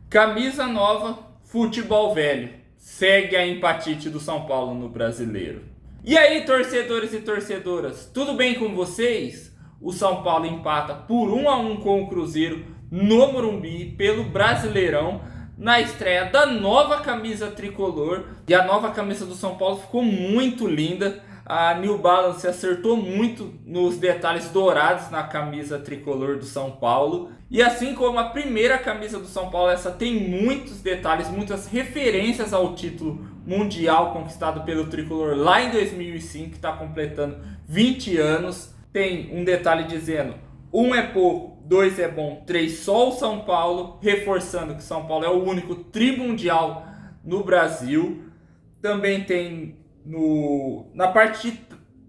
Camisa nova, futebol velho. Segue a empatite do São Paulo no Brasileiro. E aí, torcedores e torcedoras, tudo bem com vocês? O São Paulo empata por 1-1 com o Cruzeiro no Morumbi pelo Brasileirão na estreia da nova camisa tricolor. E a nova camisa do São Paulo ficou muito linda. A New Balance acertou muito nos detalhes dourados na camisa tricolor do São Paulo. E assim como a primeira camisa do São Paulo, essa tem muitos detalhes, muitas referências ao título mundial conquistado pelo tricolor lá em 2005, que está completando 20 anos. Tem um detalhe dizendo: 1 é pouco, 2 é bom, 3 só o São Paulo, reforçando que São Paulo é o único trimundial no Brasil. Também tem na parte de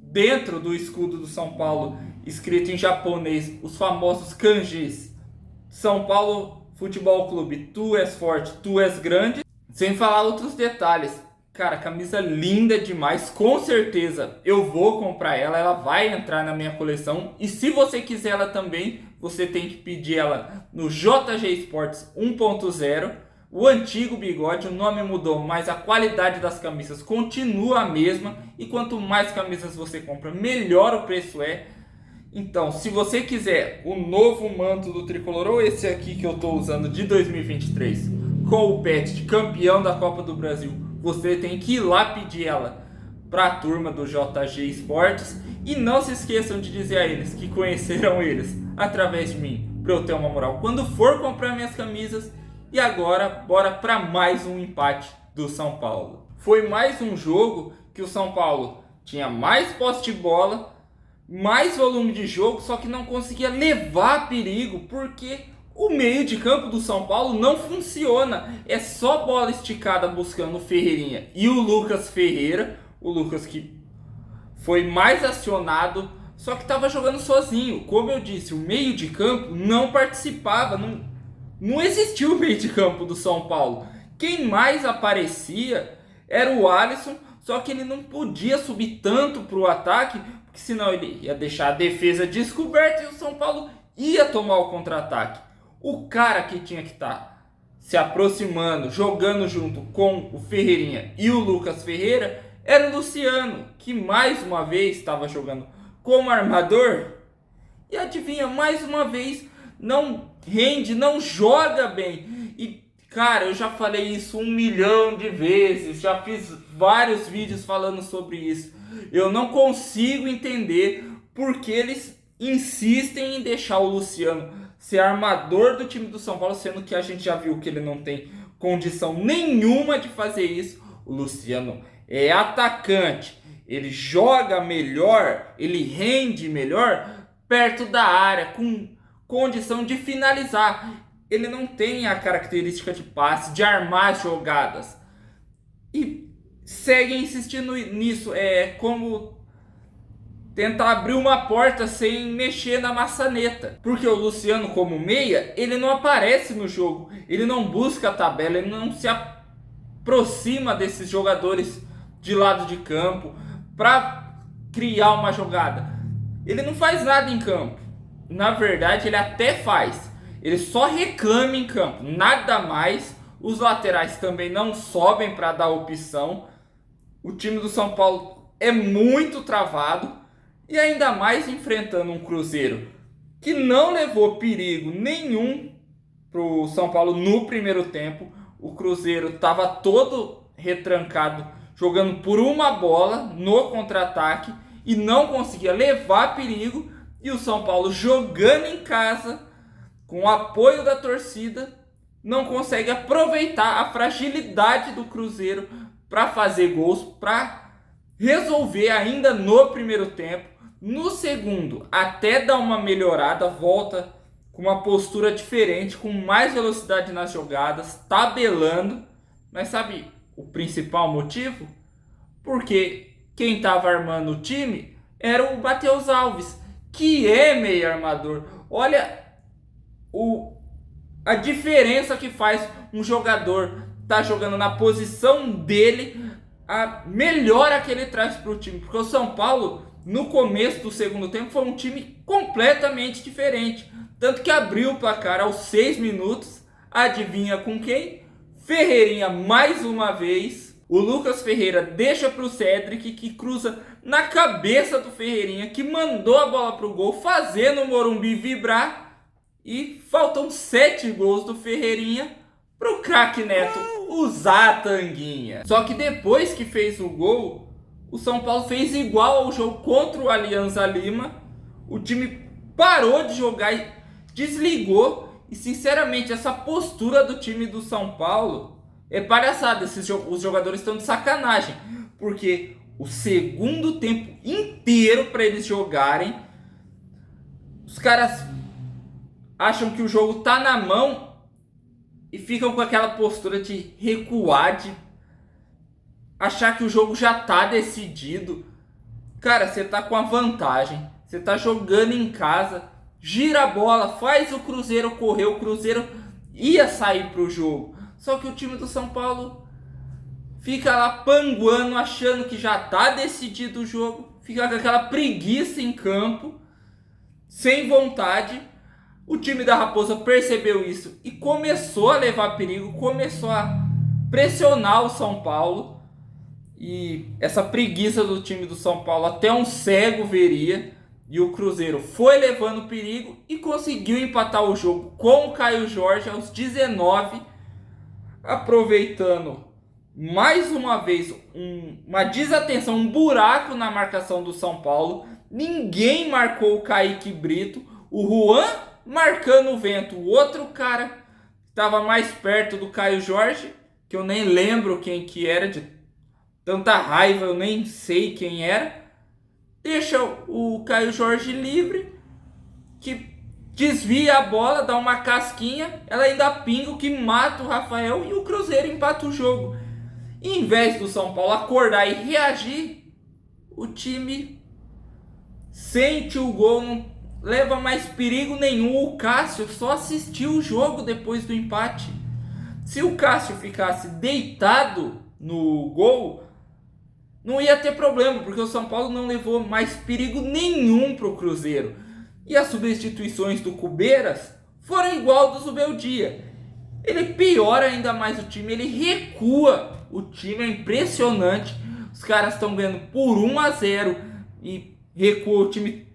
dentro do escudo do São Paulo, escrito em japonês, os famosos kanjis: São Paulo Futebol Clube, tu és forte, tu és grande. Sem falar outros detalhes. Cara, camisa linda demais, com certeza eu vou comprar ela, ela vai entrar na minha coleção. E se você quiser ela também, você tem que pedir ela no JG Sports 1.0. O antigo bigode, o nome mudou, mas a qualidade das camisas continua a mesma. E quanto mais camisas você compra, melhor o preço é. Então, se você quiser o novo manto do tricolor, ou esse aqui que eu estou usando de 2023, com o pet de campeão da Copa do Brasil, você tem que ir lá pedir ela para a turma do JG Sports. E não se esqueçam de dizer a eles que conheceram eles através de mim, para eu ter uma moral quando for comprar minhas camisas. E agora, bora para mais um empate do São Paulo. Foi mais um jogo que o São Paulo tinha mais posse de bola, mais volume de jogo, só que não conseguia levar perigo, porque o meio de campo do São Paulo não funciona. É só bola esticada buscando o Ferreirinha e o Lucas Ferreira. O Lucas que foi mais acionado, só que estava jogando sozinho. Como eu disse, o meio de campo não participava, não existia o meio de campo do São Paulo. Quem mais aparecia era o Alisson, só que ele não podia subir tanto para o ataque, porque senão ele ia deixar a defesa descoberta e o São Paulo ia tomar o contra-ataque. O cara que tinha que estar se aproximando, jogando junto com o Ferreirinha e o Lucas Ferreira era o Luciano, que mais uma vez estava jogando como armador. E adivinha, mais uma vez não rende, não joga bem. E cara, eu já falei isso 1 milhão de vezes, já fiz vários vídeos falando sobre isso. Eu não consigo entender porque eles insistem em deixar o Luciano ser armador do time do São Paulo, sendo que a gente já viu que ele não tem condição nenhuma de fazer isso. O Luciano é atacante, ele joga melhor, ele rende melhor perto da área, com condição de finalizar. Ele não tem a característica de passe, de armar jogadas. E seguem insistindo nisso. É como tentar abrir uma porta sem mexer na maçaneta. Porque o Luciano, como meia, ele não aparece no jogo. Ele não busca a tabela, ele não se aproxima desses jogadores de lado de campo para criar uma jogada. Ele não faz nada em campo. Na verdade, ele até faz. Ele só reclama em campo, nada mais. Os laterais também não sobem para dar opção. O time do São Paulo é muito travado. E ainda mais enfrentando um Cruzeiro que não levou perigo nenhum para o São Paulo no primeiro tempo. O Cruzeiro estava todo retrancado, jogando por uma bola no contra-ataque e não conseguia levar perigo. E o São Paulo, jogando em casa, com o apoio da torcida, não consegue aproveitar a fragilidade do Cruzeiro para fazer gols, para resolver ainda no primeiro tempo. No segundo, até dar uma melhorada, volta com uma postura diferente, com mais velocidade nas jogadas, tabelando. Mas sabe o principal motivo? Porque quem estava armando o time era o Matheus Alves, que é meio armador. Olha a diferença que faz um jogador tá jogando na posição dele, a melhora que ele traz para o time. Porque o São Paulo, no começo do segundo tempo, foi um time completamente diferente. Tanto que abriu o placar aos 6 minutos, Adivinha com quem? Ferreirinha mais uma vez. O Lucas Ferreira deixa para o Cedric, que cruza na cabeça do Ferreirinha, que mandou a bola para o gol, fazendo o Morumbi vibrar. E faltam 7 gols do Ferreirinha para o craque Neto usar a tanguinha. Só que depois que fez o gol, o São Paulo fez igual ao jogo contra o Alianza Lima. O time parou de jogar e desligou. E sinceramente, essa postura do time do São Paulo é palhaçada. Os jogadores estão de sacanagem. Porque o segundo tempo inteiro para eles jogarem, os caras acham que o jogo tá na mão e ficam com aquela postura de recuar, de achar que o jogo já tá decidido. Cara, você tá com a vantagem, você tá jogando em casa, gira a bola, faz o Cruzeiro correr. O Cruzeiro ia sair pro jogo, só que o time do São Paulo fica lá panguando, achando que já tá decidido o jogo, fica com aquela preguiça em campo, sem vontade. O time da Raposa percebeu isso e começou a levar perigo, começou a pressionar o São Paulo. E essa preguiça do time do São Paulo até um cego veria. E o Cruzeiro foi levando perigo e conseguiu empatar o jogo com o Caio Jorge aos 19, aproveitando mais uma vez uma desatenção, um buraco na marcação do São Paulo. Ninguém marcou o Kaique Brito. O Juan marcando o vento. O outro cara estava mais perto do Caio Jorge, que eu nem lembro quem que era, de tanta raiva eu nem sei quem era. Deixa o Caio Jorge livre, que desvia a bola, dá uma casquinha, ela ainda pinga, o que mata o Rafael, e o Cruzeiro empata o jogo. E em vez do São Paulo acordar e reagir, o time sente o gol, não leva mais perigo nenhum. O Cássio só assistiu o jogo depois do empate. Se o Cássio ficasse deitado no gol, não ia ter problema, porque o São Paulo não levou mais perigo nenhum para o Cruzeiro. E as substituições do Cubeiras foram igual do Zubeldia. Ele piora ainda mais o time, ele recua o time, é impressionante. Os caras estão ganhando por 1-0 e recua o time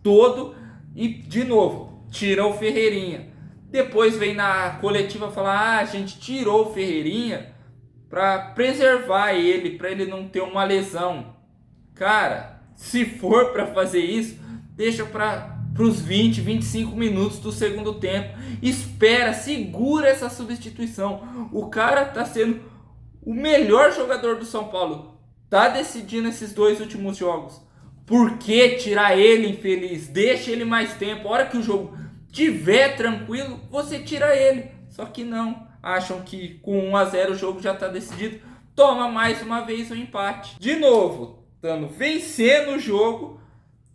todo. E de novo, tira o Ferreirinha. Depois vem na coletiva falar: a gente tirou o Ferreirinha para preservar ele, para ele não ter uma lesão. Cara, se for para fazer isso, deixa para os 20, 25 minutos do segundo tempo. Espera, segura essa substituição. O cara tá sendo o melhor jogador do São Paulo. Tá decidindo esses 2 últimos jogos. Por que tirar ele, infeliz? Deixa ele mais tempo. A hora que o jogo tiver tranquilo, você tira ele. Só que não. Acham que com 1-0 o jogo já está decidido. Toma mais uma vez o empate. De novo, estando vencendo o jogo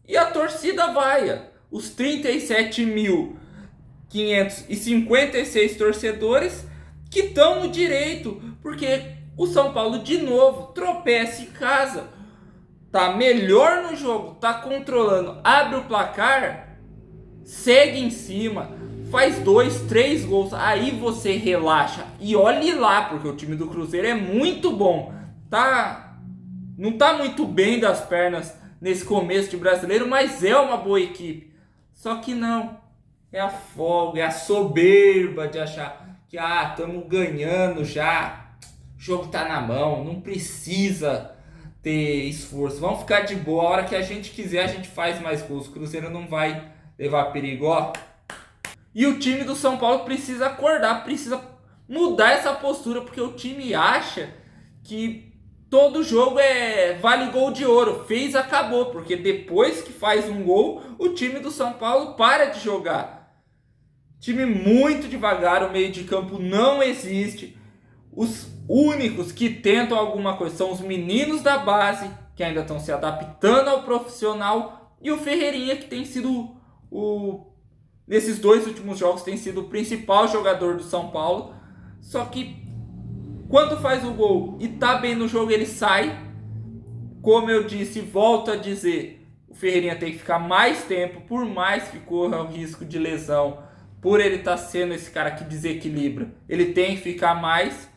e a torcida vaia. Os 37.556 torcedores que estão no direito, porque o São Paulo de novo tropeça em casa. Tá melhor no jogo, tá controlando, abre o placar, segue em cima, faz 2, 3 gols, aí você relaxa e olhe lá, porque o time do Cruzeiro é muito bom. Não tá muito bem das pernas nesse começo de Brasileiro, mas é uma boa equipe. Só que não, é a folga, é a soberba de achar que estamos ganhando já, o jogo tá na mão, não precisa ter esforço, vamos ficar de boa, a hora que a gente quiser a gente faz mais gols, o Cruzeiro não vai levar perigo, ó. E o time do São Paulo precisa acordar, precisa mudar essa postura, porque o time acha que todo jogo vale gol de ouro, fez, acabou, porque depois que faz um gol, o time do São Paulo para de jogar. Time muito devagar, o meio de campo não existe. Os únicos que tentam alguma coisa são os meninos da base, que ainda estão se adaptando ao profissional, e o Ferreirinha, que tem sido nesses 2 últimos jogos tem sido o principal jogador do São Paulo. Só que quando faz o gol e tá bem no jogo, ele sai. Como eu disse, volto a dizer, o Ferreirinha tem que ficar mais tempo, por mais que corra o risco de lesão. por ele estar sendo esse cara que desequilibra, ele tem que ficar mais,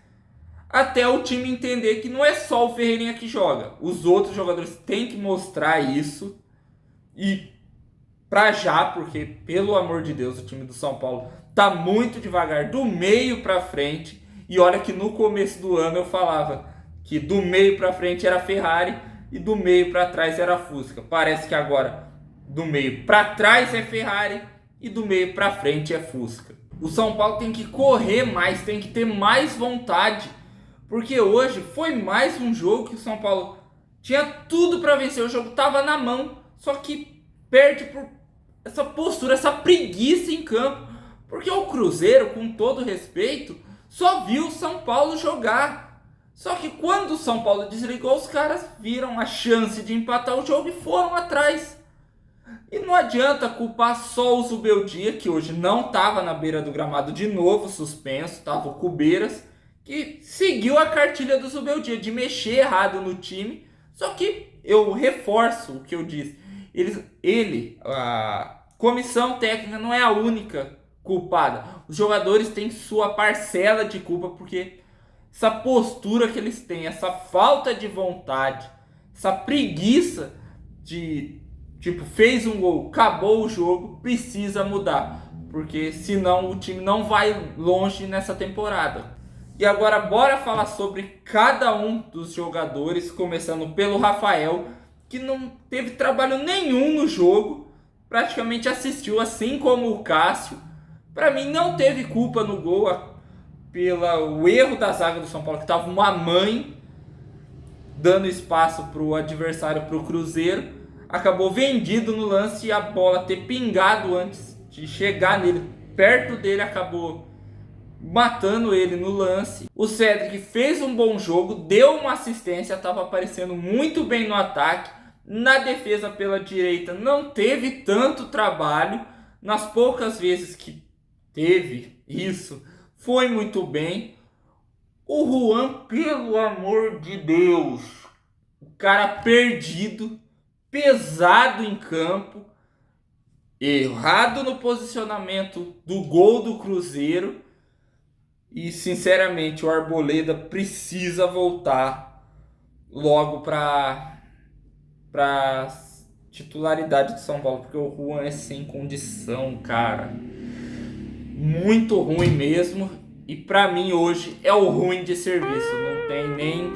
até o time entender que não é só o Ferreirinha que joga. Os outros jogadores têm que mostrar isso. E pra já, porque pelo amor de Deus, o time do São Paulo tá muito devagar do meio pra frente. E olha que no começo do ano eu falava que do meio pra frente era Ferrari e do meio pra trás era Fusca. Parece que agora do meio pra trás é Ferrari e do meio pra frente é Fusca. O São Paulo tem que correr mais, tem que ter mais vontade, porque hoje foi mais um jogo que o São Paulo tinha tudo para vencer, o jogo tava na mão, só que perde por essa postura, essa preguiça em campo, porque o Cruzeiro, com todo respeito, só viu o São Paulo jogar. Só que quando o São Paulo desligou, os caras viram a chance de empatar o jogo e foram atrás. E não adianta culpar só o Zubeldia, que hoje não estava na beira do gramado de novo, suspenso, estava o Cubeiras, que seguiu a cartilha do Zubeldia de mexer errado no time. Só que eu reforço o que eu disse. A comissão técnica não é a única culpada. Os jogadores têm sua parcela de culpa, porque essa postura que eles têm, essa falta de vontade, essa preguiça de tipo, fez um gol, acabou o jogo, precisa mudar, porque senão o time não vai longe nessa temporada. E agora bora falar sobre cada um dos jogadores, começando pelo Rafael, que não teve trabalho nenhum no jogo, praticamente assistiu, assim como o Cássio. Para mim não teve culpa no gol, pelo erro da zaga do São Paulo, que estava uma mãe dando espaço para o adversário, para o Cruzeiro. Acabou vendido no lance e a bola ter pingado antes de chegar nele, perto dele, acabou matando ele no lance. O Cedric fez um bom jogo, deu uma assistência, estava aparecendo muito bem no ataque. Na defesa pela direita não teve tanto trabalho, nas poucas vezes que teve isso, foi muito bem. O Juan, pelo amor de Deus, o cara perdido, pesado em campo, errado no posicionamento do gol do Cruzeiro. E sinceramente o Arboleda precisa voltar logo para titularidade do São Paulo, porque o Juan é sem condição, cara. Muito ruim mesmo. E para mim hoje é o ruim de serviço, não tem nem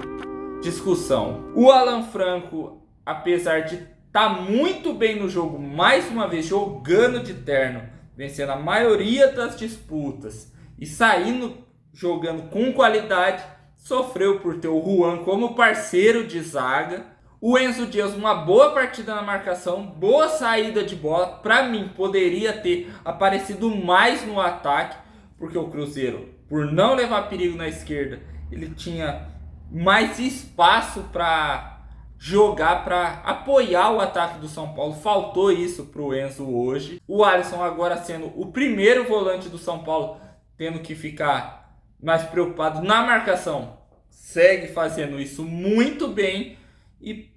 discussão. O Alan Franco, apesar de estar muito bem no jogo, mais uma vez jogando de terno, vencendo a maioria das disputas e saindo jogando com qualidade, sofreu por ter o Juan como parceiro de zaga. O Enzo Dias, uma boa partida na marcação, boa saída de bola. Para mim, poderia ter aparecido mais no ataque, porque o Cruzeiro, por não levar perigo na esquerda, ele tinha mais espaço para jogar, para apoiar o ataque do São Paulo. Faltou isso para o Enzo hoje. O Alisson agora sendo o primeiro volante do São Paulo, tendo que ficar mais preocupado na marcação, segue fazendo isso muito bem. E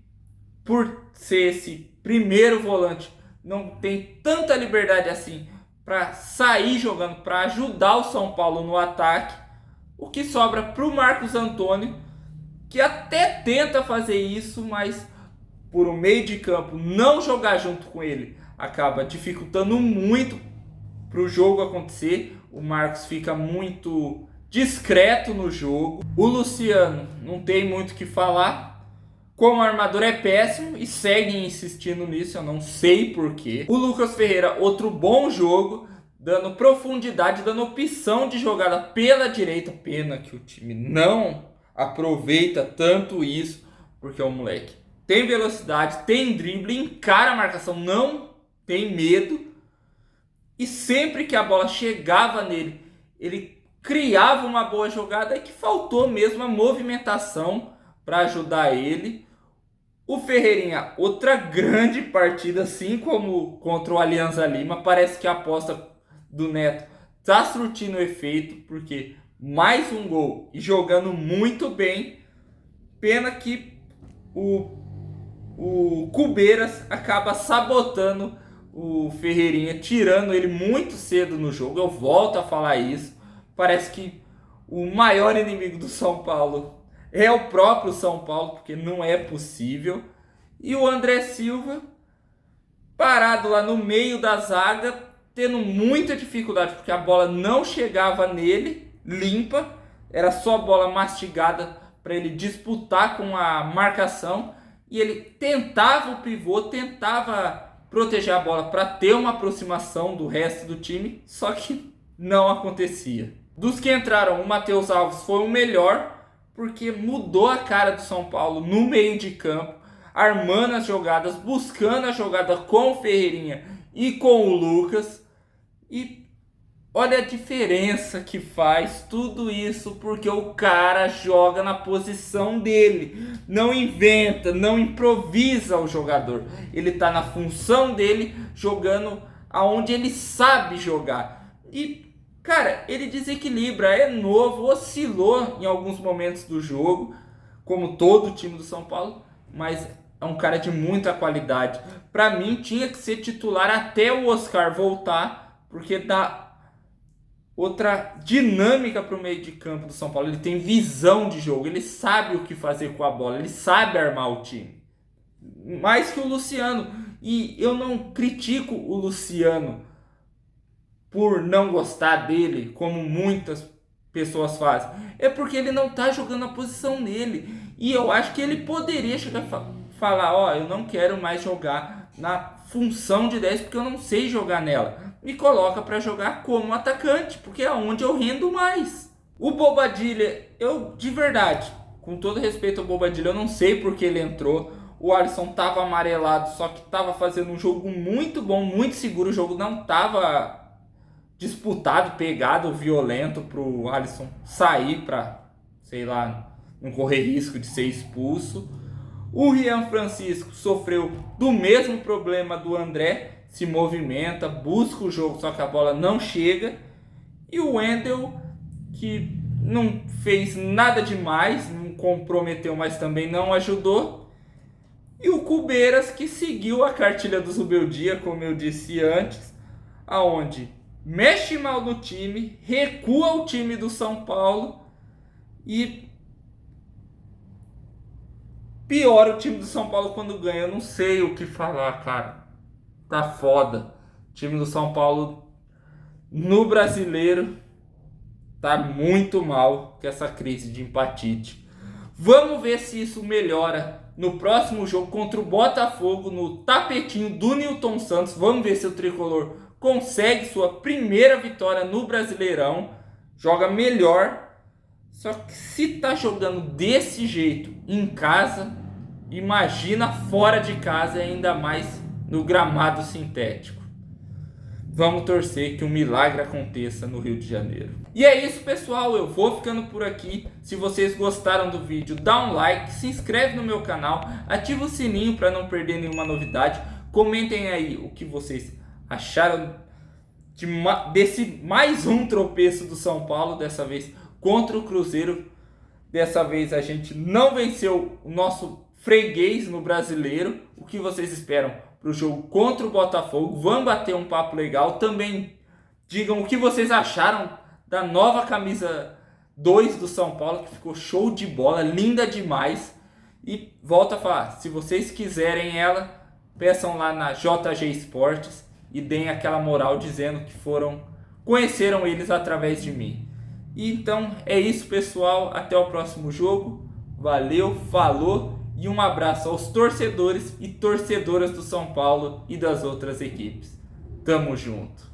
por ser esse primeiro volante, não tem tanta liberdade assim para sair jogando, para ajudar o São Paulo no ataque. O que sobra para o Marcos Antônio, que até tenta fazer isso, mas por um meio de campo não jogar junto com ele acaba dificultando muito para o jogo acontecer. O Marcos fica muito discreto no jogo. O Luciano não tem muito o que falar. Como armador é péssimo e seguem insistindo nisso, eu não sei porquê. O Lucas Ferreira, outro bom jogo, dando profundidade, dando opção de jogada pela direita. Pena que o time não aproveita tanto isso, porque o moleque tem velocidade, tem drible, encara a marcação, não tem medo. E sempre que a bola chegava nele, ele criava uma boa jogada, e que faltou mesmo a movimentação para ajudar ele. O Ferreirinha, outra grande partida, assim como contra o Alianza Lima. Parece que a aposta do Neto está surtindo efeito, porque mais um gol e jogando muito bem. Pena que o Cubeiras acaba sabotando o Ferreirinha tirando ele muito cedo no jogo. Eu volto a falar isso. Parece que o maior inimigo do São Paulo é o próprio São Paulo, porque não é possível. E o André Silva parado lá no meio da zaga, tendo muita dificuldade, porque a bola não chegava nele, limpa, era só bola mastigada para ele disputar com a marcação, e ele tentava o pivô, tentava proteger a bola para ter uma aproximação do resto do time, só que não acontecia. Dos que entraram, o Matheus Alves foi o melhor, porque mudou a cara do São Paulo no meio de campo, armando as jogadas, buscando a jogada com o Ferreirinha e com o Lucas. E olha a diferença que faz tudo isso, porque o cara joga na posição dele, não inventa, não improvisa o jogador. Ele está na função dele, jogando aonde ele sabe jogar. E cara, ele desequilibra, é novo, oscilou em alguns momentos do jogo, como todo o time do São Paulo, mas é um cara de muita qualidade. Para mim tinha que ser titular até o Oscar voltar, porque dá outra dinâmica para o meio de campo do São Paulo. Ele tem visão de jogo, ele sabe o que fazer com a bola, ele sabe armar o time. Mais que o Luciano. E eu não critico o Luciano por não gostar dele, como muitas pessoas fazem. É porque ele não está jogando a posição dele. E eu acho que ele poderia chegar a falar, ó, eu não quero mais jogar na função de 10 porque eu não sei jogar nela. Me coloca para jogar como atacante, porque é onde eu rendo mais. O Bobadilla, eu de verdade, com todo respeito ao Bobadilla, eu não sei porque ele entrou. O Alisson tava amarelado, só que tava fazendo um jogo muito bom, muito seguro. O jogo não tava disputado, pegado, violento pro Alisson sair para, sei lá, não correr risco de ser expulso. O Rian Francisco sofreu do mesmo problema do André, se movimenta, busca o jogo, só que a bola não chega. E o Wendel, que não fez nada demais, não comprometeu, mas também não ajudou. E o Cubeiras, que seguiu a cartilha do Zubeldia, como eu disse antes, aonde mexe mal no time, recua o time do São Paulo e piora o time do São Paulo quando ganha. Eu não sei o que falar, cara. Tá foda. O time do São Paulo no Brasileiro tá muito mal com essa crise de empatite. Vamos ver se isso melhora no próximo jogo contra o Botafogo, no tapetinho do Nilton Santos. Vamos ver se o Tricolor consegue sua primeira vitória no Brasileirão. Joga melhor. Só que se tá jogando desse jeito em casa, imagina fora de casa e ainda mais no gramado sintético. Vamos torcer que um milagre aconteça no Rio de Janeiro. E é isso, pessoal, eu vou ficando por aqui. Se vocês gostaram do vídeo, dá um like, se inscreve no meu canal, ativa o sininho para não perder nenhuma novidade. Comentem aí o que vocês acharam desse mais um tropeço do São Paulo, dessa vez contra o Cruzeiro. Dessa vez a gente não venceu o nosso freguês no Brasileiro. O que vocês esperam para o jogo contra o Botafogo? Vamos bater um papo legal. Também digam o que vocês acharam da nova camisa 2 do São Paulo, que ficou show de bola, linda demais. E volto a falar, se vocês quiserem ela, peçam lá na JG Esportes e deem aquela moral dizendo que conheceram eles através de mim. E então é isso, pessoal, até o próximo jogo. Valeu, falou e um abraço aos torcedores e torcedoras do São Paulo e das outras equipes. Tamo junto.